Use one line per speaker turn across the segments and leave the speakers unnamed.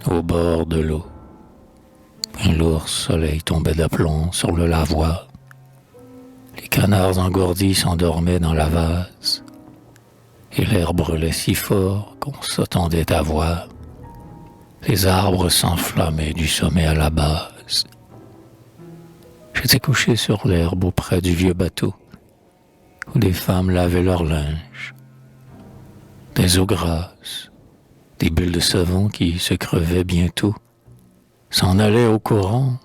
au bord de l'eau. Un lourd soleil tombait d'aplomb sur le lavoir. Les canards engourdis s'endormaient dans la vase, et l'air brûlait si fort qu'on s'attendait à voir. Les arbres s'enflammaient du sommet à la base. J'étais couché sur l'herbe auprès du vieux bateau, où des femmes lavaient leur linge. Des eaux grasses, des bulles de savon qui se crevaient bientôt, s'en allaient au courant,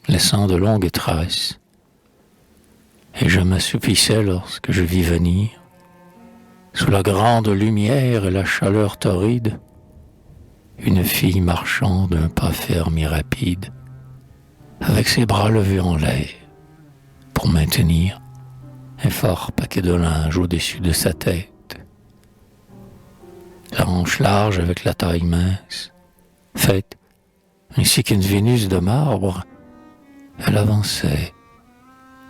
laissant de longues traces. Et je m'assoupissais lorsque je vis venir, sous la grande lumière et la chaleur torride, une fille marchant d'un pas ferme et rapide, avec ses bras levés en l'air, pour maintenir un fort paquet de linge au-dessus de sa tête. La hanche large avec la taille mince, faite ainsi qu'une Vénus de marbre, elle avançait,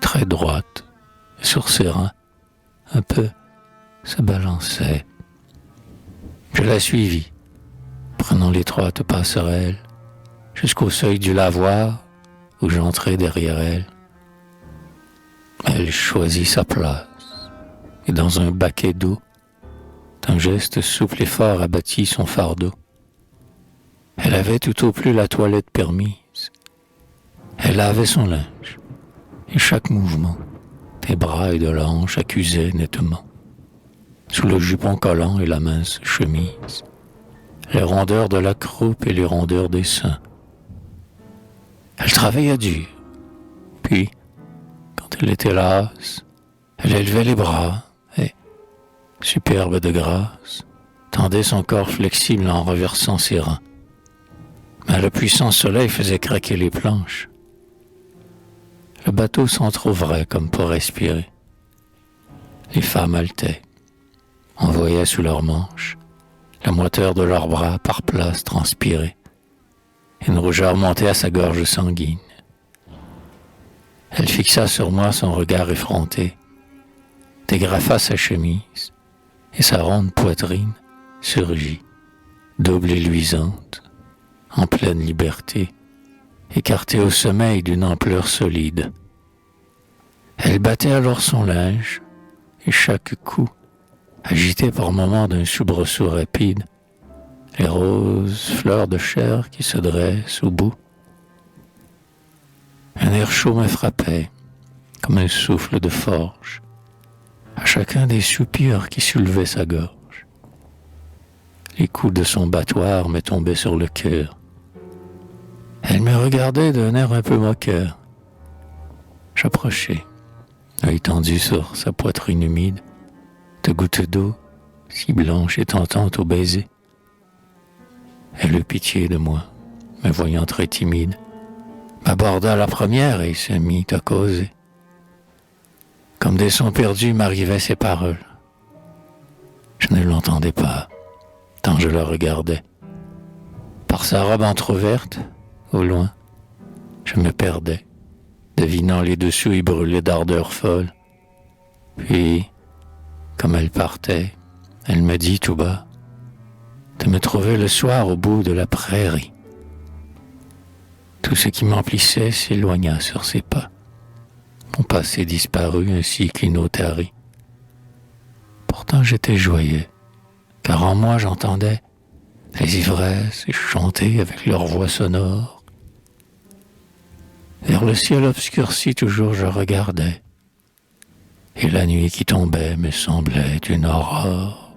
très droite, et sur ses reins, un peu, se balançait. Je la suivis, prenant l'étroite passerelle, jusqu'au seuil du lavoir, où j'entrai derrière elle. Elle choisit sa place, et dans un baquet d'eau, d'un geste souple et fort abattit son fardeau. Elle avait tout au plus la toilette permise. Elle lavait son linge, et chaque mouvement des bras et de la hanche accusait nettement, sous le jupon collant et la mince chemise, les rondeurs de la croupe et les rondeurs des seins. Elle travaillait dur, puis, quand elle était lasse, elle élevait les bras et, superbe de grâce, tendait son corps flexible en renversant ses reins. Mais le puissant soleil faisait craquer les planches. Le bateau s'entr'ouvrait comme pour respirer. Les femmes haletaient. On voyait sous leurs manches la moiteur de leurs bras par places transpirées. Une rougeur montait à sa gorge sanguine. Elle fixa sur moi son regard effronté, dégrafa sa chemise, et sa ronde poitrine surgit, double et luisante, en pleine liberté, écartée au sommeil d'une ampleur solide. Elle battait alors son linge, et chaque coup, agité par moments d'un soubresaut rapide, les roses fleurs de chair qui se dressent au bout. Un air chaud me frappait, comme un souffle de forge, à chacun des soupirs qui soulevaient sa gorge. Les coups de son battoir me tombaient sur le cœur. Elle me regardait d'un air un peu moqueur. J'approchai, l'œil tendu sur sa poitrine humide, de gouttes d'eau, si blanches et tentantes au baiser. Elle eut pitié de moi, me voyant très timide, m'aborda la première et se mit à causer. Comme des sons perdus m'arrivaient ses paroles. Je ne l'entendais pas, tant je la regardais. Par sa robe entr'ouverte, au loin, je me perdais, devinant les dessous y brûler d'ardeur folle. Puis, comme elle partait, elle me dit tout bas de me trouver le soir au bout de la prairie. Tout ce qui m'emplissait s'éloigna sur ses pas. Mon passé disparut ainsi qu'une otarie. Pourtant j'étais joyeux, car en moi j'entendais les ivresses chanter avec leur voix sonore. Vers le ciel obscurci toujours je regardais, et la nuit qui tombait me semblait une aurore.